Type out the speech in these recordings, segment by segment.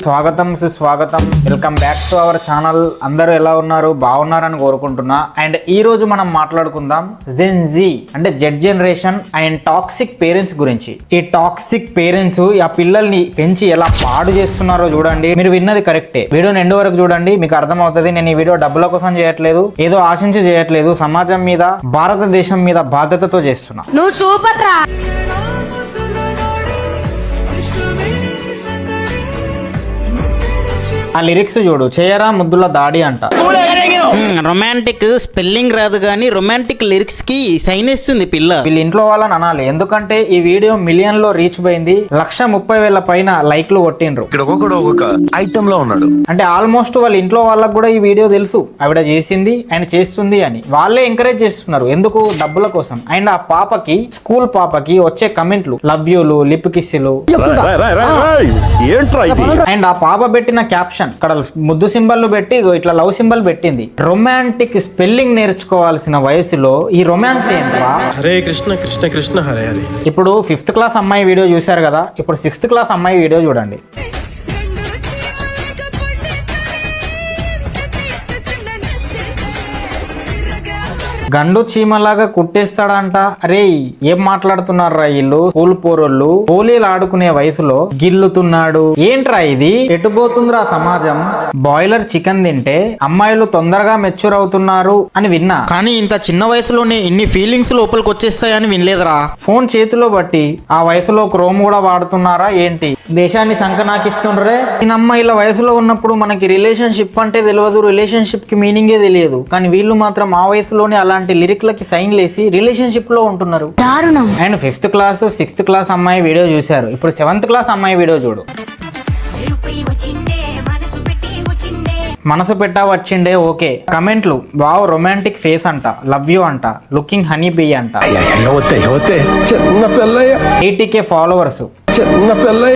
స్వాగతం సుస్వాగతం, welcome back to our channel. అందరూ ఎలా ఉన్నారు? బాగున్నారని కోరుకుంటున్నా. అండ్ ఈ రోజు మనం మాట్లాడుకుందాం జెన్ జీ అంటే Z generation and toxic parents గురించి. ఈ టాక్సిక్ పేరెంట్స్ ఆ పిల్లల్ని పెంచి ఎలా పాడు చేస్తున్నారో చూడండి. మీరు విన్నది కరెక్టే. వీడియోని ఎండ్ వరకు చూడండి, మీకు అర్థమవుతుంది. నేను ఈ వీడియో డబ్బుల కోసం చేయట్లేదు, ఏదో ఆశించి చేయట్లేదు. సమాజం మీద, భారతదేశం మీద బాధ్యతతో చేస్తున్నా. నువ్వు సూపర్ రా. ఆ లిరిక్స్ చూడు, చేయరా ముద్దుల దాడి అంట. రొమాంటిక్ స్పెల్లింగ్ రాదు కానీ రొమాంటిక్ లిరిక్స్ కి సైన్ ఇస్తుంది పిల్ల. వీళ్ళ ఇంట్లో వాళ్ళని అనాలి, ఎందుకంటే ఈ వీడియో మిలియన్ లో రీచ్ పోయింది. 130,000 పైన లైక్లు కొట్టిండ్రు. ఐటమ్ లో ఉన్నాడు అంటే ఆల్మోస్ట్ వాళ్ళ ఇంట్లో వాళ్ళకి కూడా ఈ వీడియో తెలుసు, ఆవిడ చేసింది ఆయన చేస్తుంది అని. వాళ్ళే ఎంకరేజ్ చేస్తున్నారు, ఎందుకు? డబ్బుల కోసం. అండ్ ఆ పాపకి, స్కూల్ పాపకి వచ్చే కమెంట్లు లవ్ యూలు, లిప్ కిస్సులు. అండ్ ఆ పాప పెట్టిన క్యాప్షన్ ఇక్కడ ముద్దు సింబల్ పెట్టి ఇట్లా లవ్ సింబల్ పెట్టింది. రొమాంటిక్ స్పెల్లింగ్ నేర్చుకోవాల్సిన వయసులో ఈ రొమాన్స్ ఏంట్రా? హరే కృష్ణ కృష్ణ కృష్ణ హరే హరే. ఇప్పుడు 5th క్లాస్ అమ్మాయి వీడియో చూశారు కదా, ఇప్పుడు 6th క్లాస్ అమ్మాయి వీడియో చూడండి. గండు చీమలాగా కుట్టేస్తాడంట. అరే ఏం మాట్లాడుతున్నారా వీళ్ళు? స్కూల్ పోరోళ్ళు పోలీలు ఆడుకునే వయసులో గిల్లుతున్నాడు. ఏంట్రా ఇది? ఎటుపోతుందిరా సమాజం? బాయిలర్ చికెన్ తింటే అమ్మాయిలు తొందరగా మెచ్యూర్ అవుతున్నారు అని విన్నా, కానీ ఇంత చిన్న వయసులోనే ఇన్ని ఫీలింగ్స్ లోపలికి వచ్చేస్తాయని వినలేదురా. ఫోన్ చేతిలో బట్టి ఆ వయసులో క్రోమ్ కూడా వాడుతున్నారా ఏంటి? దేశాన్ని సంకనాకిస్తుండ్రే. ఈ అమ్మాయిల వయసులో ఉన్నప్పుడు మనకి రిలేషన్షిప్ అంటే తెలియదు, రిలేషన్షిప్ కి మీనింగే తెలియదు. కానీ వీళ్ళు మాత్రం ఆ వయసులోనే అలాంటి లిరిక్లకి సైన్ లేసి రిలేషన్షిప్ లో ఉంటున్నారు. And 5th class 6th class అమ్మాయి వీడియో చూశారు, ఇప్పుడు 7th క్లాస్ అమ్మాయి వీడియో చూడు. మనసు పెట్టా వచ్చిండే ఓకే. కమెంట్లు వావ్ రొమాంటిక్ ఫేస్ అంట, లవ్ యూ అంట, లుకింగ్ హనీ బీ అంట. 80K followers.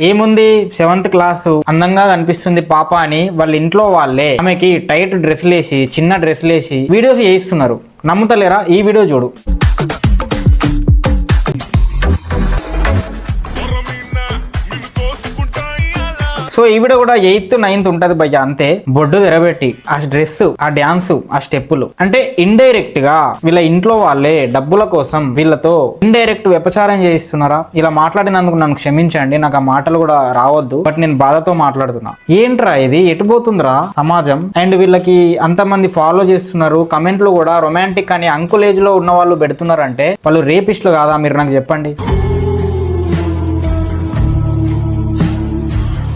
ఏముంది 7th క్లాస్ అందంగా కనిపిస్తుంది పాప అని వాళ్ళ ఇంట్లో వాళ్ళే ఆమెకి టైట్ డ్రెస్లు వేసి, చిన్న డ్రెస్లు వేసి వీడియోస్ చేయిస్తున్నారు. నమ్ముతలేరా? ఈ వీడియో చూడు. సో ఈ వీడియో కూడా 8th 9th ఉంటది భయ్య, అంతే. బొడ్డు తెరబెట్టి ఆ డ్రెస్, ఆ డాన్స్, ఆ స్టెప్పులు అంటే ఇండైరెక్ట్ గా వీళ్ళ ఇంట్లో వాళ్ళే డబ్బుల కోసం వీళ్ళతో ఇండైరెక్ట్ వ్యపచారం చేయిస్తున్నారా? ఇలా మాట్లాడినందుకు నన్ను క్షమించండి, నాకు ఆ మాటలు కూడా రావద్దు, బట్ నేను బాధతో మాట్లాడుతున్నా. ఏంట్రా ఇది? ఎటుపోతుందిరా సమాజం? అండ్ వీళ్ళకి అంతమంది ఫాలో చేస్తున్నారు. కమెంట్లు కూడా రొమాంటిక్ అని అంకుల్ ఏజ్ లో ఉన్న వాళ్ళు పెడుతున్నారంటే వాళ్ళు రేపిస్టులు కాదా? మీరు నాకు చెప్పండి.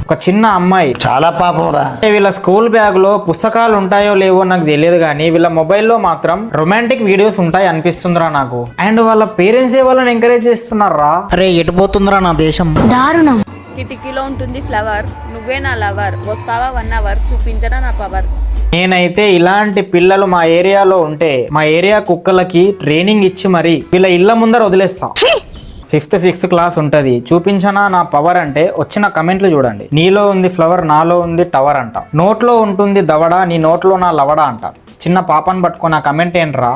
ఒక చిన్న అమ్మాయి, చాలా పాపం రా. వీళ్ళ స్కూల్ బ్యాగ్ లో పుస్తకాలు ఉంటాయో లేవో నాకు తెలియదు, కానీ వీళ్ళ మొబైల్లో మాత్రం రొమాంటిక్ వీడియోస్ ఉంటాయి అనిపిస్తుందిరా నాకు. అండ్ వాళ్ళ పేరెంట్స్ వాళ్ళని ఎంకరేజ్ చేస్తున్నారా? అరే ఎటుపోతుందిరా నా దేశం? దారుణం. కిటికీలో ఉంటుంది ఫ్లవర్, నువ్వే నా లవర్, వస్తావా 1 hour, చూపించరా నా పవర్. నేనైతే ఇలాంటి పిల్లలు మా ఏరియాలో ఉంటే మా ఏరియా కుక్కలకి ట్రైనింగ్ ఇచ్చి మరి వీళ్ళ ఇళ్ళ ముందర వదిలేస్తా. 5th 6th క్లాస్ ఉంటది, చూపించనా నా పవర్ అంటే వచ్చిన కమెంట్లు చూడండి. నీలో ఉంది ఫ్లవర్, నాలో ఉంది టవర్ అంట. నోట్లో ఉంటుంది దవడ, నీ నోట్లో నా లవడ అంట. చిన్న పాపను పట్టుకున్న కమెంట్ ఏంట్రా?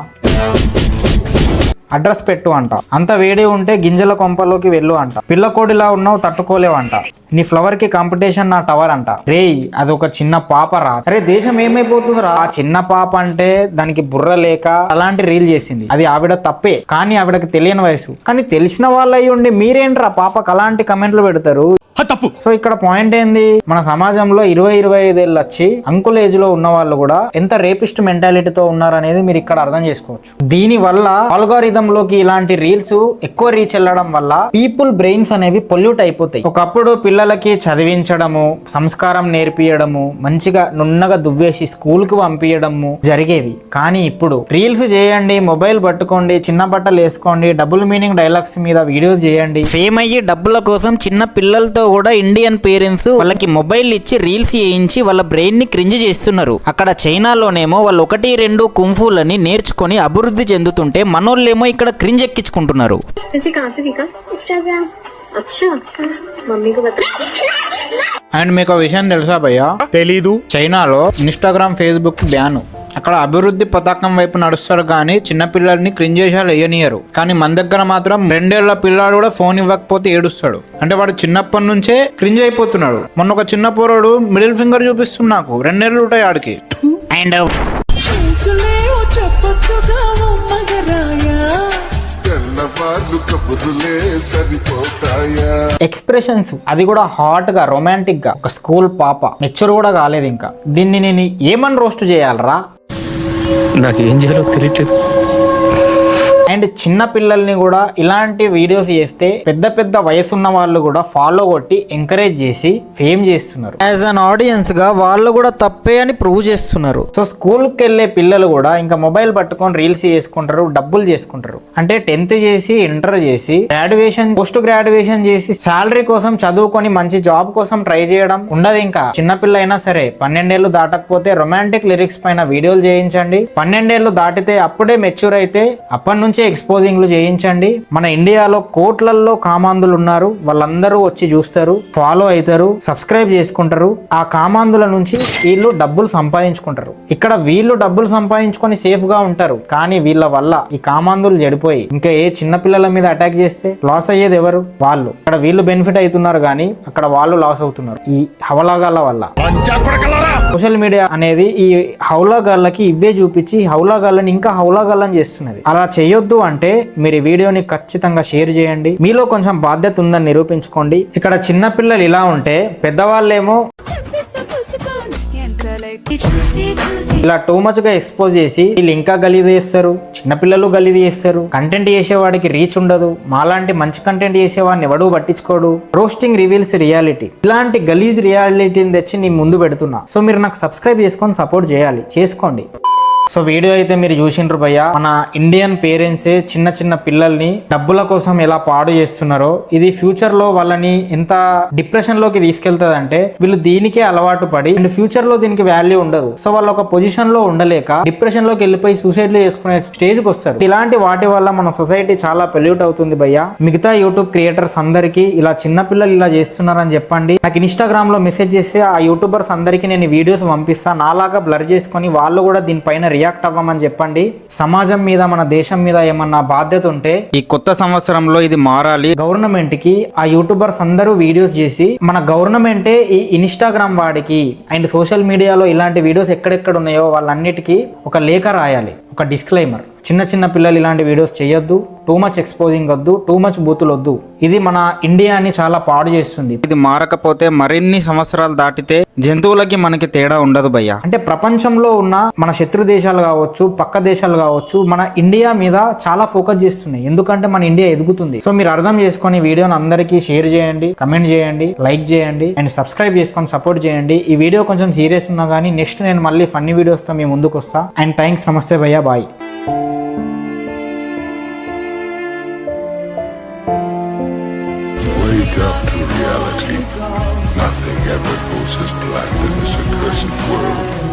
అడ్రస్ పెట్టు అంట. అంత వేడి ఉంటే గింజల కొంపలోకి వెళ్ళు అంట. పిల్లకోడిలా ఉన్నావు తట్టుకోలేవంట. నీ ఫ్లవర్ కి కాంపిటీషన్ నా టవర్ అంట. రేయ్ అదొక చిన్న పాప రా. అరే దేశం ఏమైపోతుందిరా? ఆ చిన్న పాప అంటే దానికి బుర్ర లేక అలాంటి రీల్ చేసింది, అది ఆవిడ తప్పే. కానీ ఆవిడకి తెలియని వయసు. కానీ తెలిసిన వాళ్ళు అయ్యి ఉండి మీరేంట్రా పాపకు అలాంటి కమెంట్లు పెడతారు? తప్పు. సో ఇక్కడ పాయింట్ ఏంది? మన సమాజంలో 20-25 ఏళ్ళు వచ్చి అంకుల్ ఏజ్ లో ఉన్న వాళ్ళు కూడా ఎంత రేపిస్ట్ మెంటాలిటీతో ఉన్నారనేది మీరు ఇక్కడ అర్థం చేసుకోవచ్చు. దీని వల్ల ఆల్గారిథం లోకి ఇలాంటి రీల్స్ ఎక్కువ రీచ్ వెళ్ళడం వల్ల పీపుల్ బ్రెయిన్స్ అనేవి పొల్యూట్ అయిపోతాయి. ఒకప్పుడు పిల్లలకి చదివించడము, సంస్కారం నేర్పియడము, మంచిగా నున్నగా దువ్వేసి స్కూల్ కు పంపించడము జరిగేవి. కానీ ఇప్పుడు రీల్స్ చేయండి, మొబైల్ పట్టుకోండి, చిన్న బట్టలు వేసుకోండి, డబుల్ మీనింగ్ డైలాగ్స్ మీద వీడియోస్ చేయండి. ఫేమ్ అయ్యి డబ్బుల కోసం చిన్న పిల్లలతో కూడా ఇండియన్ పేరెంట్స్ వాళ్ళకి మొబైల్ ఇచ్చి రీల్స్ చేయించి వాళ్ళ బ్రెయిన్ ని క్రింజ్ చేస్తున్నారు. అక్కడ చైనాలోనేమో వాళ్ళు 1-2 కుంఫులని నేర్చుకొని అభివృద్ధి చెందుతుంటే మనోళ్ళేమో ఇక్కడ క్రింజ్ ఎక్కించుకుంటున్నారు. అండ్ మీకు విషయం తెలుసా భయ్యా? తెలీదు. చైనాలో ఇన్స్టాగ్రామ్, ఫేస్బుక్ బ్యాన్. అక్కడ అభివృద్ధి పతాకం వైపు నడుస్తాడు కానీ చిన్నపిల్లల్ని క్రింజేషాలు వేయనియరు. కానీ మన దగ్గర మాత్రం 2 ఏళ్ల పిల్లాడు కూడా ఫోన్ ఇవ్వకపోతే ఏడుస్తాడు. అంటే వాడు చిన్నప్పటి నుంచే క్రింజ్ అయిపోతున్నాడు. మొన్న ఒక చిన్న పోరాడు మిడిల్ ఫింగర్ చూపిస్తుంది నాకు, 2 ఏళ్ళు ఉంటాయి ఆడికి. అండ్ ఎక్స్ప్రెషన్స్ అది కూడా హాట్ గా రొమాంటిక్ గా, ఒక స్కూల్ పాప, మెచ్యూర్ కూడా కాలేదు ఇంకా. దీన్ని నేను ఏమని రోస్ట్ చేయాలరా? నాకు ఏం చేయాలో తెలియట్లేదు. అండ్ చిన్న పిల్లల్ని కూడా ఇలాంటి వీడియోస్ చేస్తే పెద్ద పెద్ద వయసున్న వాళ్ళు కూడా ఫాలో కొట్టి ఎంకరేజ్ చేసి ఫేమ్ చేస్తున్నారు. యాజ్ అన్ ఆడియన్స్ గా వాళ్ళు కూడా తప్పే అని ప్రూవ్ చేస్తున్నారు. సో స్కూల్కి వెళ్ళే పిల్లలు కూడా ఇంకా మొబైల్ పట్టుకొని రీల్స్ చేసుకుంటారు, డబ్బులు చేసుకుంటారు. అంటే 10th చేసి ఇంటర్ చేసి గ్రాడ్యుయేషన్ పోస్ట్ గ్రాడ్యుయేషన్ చేసి శాలరీ కోసం చదువుకొని మంచి జాబ్ కోసం ట్రై చేయడం ఉండదు. ఇంకా చిన్నపిల్ల అయినా సరే 12 ఏళ్ళు దాటకపోతే రొమాంటిక్ లిరిక్స్ పైన వీడియోలు చేయించండి. 12 ఏళ్ళు దాటితే అప్పుడే మెచ్యూర్ అయితే అప్పటి నుంచి ఎక్స్పోజింగ్లు చేయించండి. మన ఇండియాలో కోట్లల్లో కామాంధులు ఉన్నారు, వాళ్ళందరూ వచ్చి చూస్తారు, ఫాలో అవుతారు, సబ్స్క్రైబ్ చేసుకుంటారు. ఆ కామాంధుల నుంచి వీళ్ళు డబ్బులు సంపాదించుకుంటారు. ఇక్కడ వీళ్ళు డబ్బులు సంపాదించుకొని సేఫ్ గా ఉంటారు. కానీ వీళ్ళ వల్ల ఈ కామాంధులు చెడిపోయి ఇంకా ఏ చిన్న పిల్లల మీద అటాక్ చేస్తే లాస్ అయ్యేది ఎవరు? వాళ్ళు. ఇక్కడ వీళ్ళు బెనిఫిట్ అవుతున్నారు కానీ అక్కడ వాళ్ళు లాస్ అవుతున్నారు ఈ హవలాగాల వల్ల. సోషల్ మీడియా అనేది ఈ హౌలాగాళ్ళకి ఇవే చూపించి హౌలాగాళ్ళని ఇంకా హౌలాగాళ్ళని చేస్తున్నది. అలా చేయొద్దు అంటే మీరు ఈ వీడియోని ఖచ్చితంగా షేర్ చేయండి. మీలో కొంచెం బాధ్యత ఉందని నిరూపించుకోండి. ఇక్కడ చిన్న పిల్లలు ఇలా ఉంటే పెద్దవాళ్ళేమో ఇలా టూ మచ్ గా ఎక్స్పోజ్ చేసి వీళ్ళు ఇంకా గలీజ్ చేస్తారు, చిన్నపిల్లలు గలీజ్ చేస్తారు. కంటెంట్ చేసేవాడికి రీచ్ ఉండదు. మాలాంటి మంచి కంటెంట్ చేసేవాడిని ఎవడూ పట్టించుకోడు. Roasting reveals reality. ఇలాంటి గలీజ్ రియాలిటీని తెచ్చి నేను ముందు పెడుతున్నా. సో మీరు నాకు సబ్స్క్రైబ్ చేసుకొని సపోర్ట్ చేయాలి, చేసుకోండి. సో వీడియో అయితే మీరు చూసిండ్రు భయ్య. మన ఇండియన్ పేరెంట్సే చిన్న చిన్న పిల్లల్ని డబ్బుల కోసం ఎలా పాడు చేస్తున్నారో, ఇది ఫ్యూచర్ లో వాళ్ళని ఎంత డిప్రెషన్ లోకి తీసుకెళ్తుంది అంటే వీళ్ళు దీనికే అలవాటు పడి అండ్ ఫ్యూచర్ లో దీనికి వాల్యూ ఉండదు. సో వాళ్ళు ఒక పొజిషన్ లో ఉండలేక డిప్రెషన్ లోకి వెళ్ళిపోయి సూసైడ్ చేసుకునే స్టేజ్ కి వస్తారు. ఇలాంటి వాటి వల్ల మన సొసైటీ చాలా పొల్యూట్ అవుతుంది భయ్య. మిగతా యూట్యూబ్ క్రియేటర్స్ అందరికి ఇలా చిన్న పిల్లలు ఇలా చేస్తున్నారని చెప్పండి. నాకు ఇన్స్టాగ్రామ్ లో మెసేజ్ చేస్తే ఆ యూట్యూబర్స్ అందరికి నేను వీడియోస్ పంపిస్తా. నాలాగా బ్లర్ చేసుకొని వాళ్ళు కూడా దీనిపైన రియాక్ట్ అవ్వమని చెప్పండి. సమాజం మీద మన దేశం మీద ఏమన్నా బాధ్యత ఉంటే ఈ కొత్త సంవత్సరంలో ఇది మారాలి. గవర్నమెంట్ కి ఆ యూట్యూబర్స్ అందరూ వీడియోస్ చేసి మన గవర్నమెంటే ఈ ఇన్స్టాగ్రామ్ వాడికి అండ్ సోషల్ మీడియాలో ఇలాంటి వీడియోస్ ఎక్కడెక్కడ ఉన్నాయో వాళ్ళన్నిటికీ ఒక లేఖ రాయాలి, ఒక డిస్క్లైమర్. చిన్న చిన్న పిల్లలు ఇలాంటి వీడియోస్ చేయొద్దు, టూ మచ్ ఎక్స్పోజింగ్ వద్దు, టూ మచ్ బూతులు వద్దు. ఇది మన ఇండియాని చాలా పాడు చేస్తుంది. ఇది మారకపోతే మరిన్ని సంవత్సరాలు దాటితే జంతువులకి మనకి తేడా ఉండదు భయ్య. అంటే ప్రపంచంలో ఉన్న మన శత్రు దేశాలు కావచ్చు, పక్క దేశాలు కావచ్చు, మన ఇండియా మీద చాలా ఫోకస్ చేస్తున్నాయి. ఎందుకంటే మన ఇండియా ఎదుగుతుంది. సో మీరు అర్థం చేసుకొని వీడియోని అందరికీ షేర్ చేయండి, కమెంట్ చేయండి, లైక్ చేయండి అండ్ సబ్స్క్రైబ్ చేసుకొని సపోర్ట్ చేయండి. ఈ వీడియో కొంచెం సీరియస్ ఉన్నా కానీ నెక్స్ట్ నేను మళ్ళీ ఫన్నీ వీడియోస్తో మీ ముందుకు వస్తా. అండ్ థ్యాంక్స్, నమస్తే భయ్య, bye. Wake up to reality. Nothing ever goes as planned in this accursed world.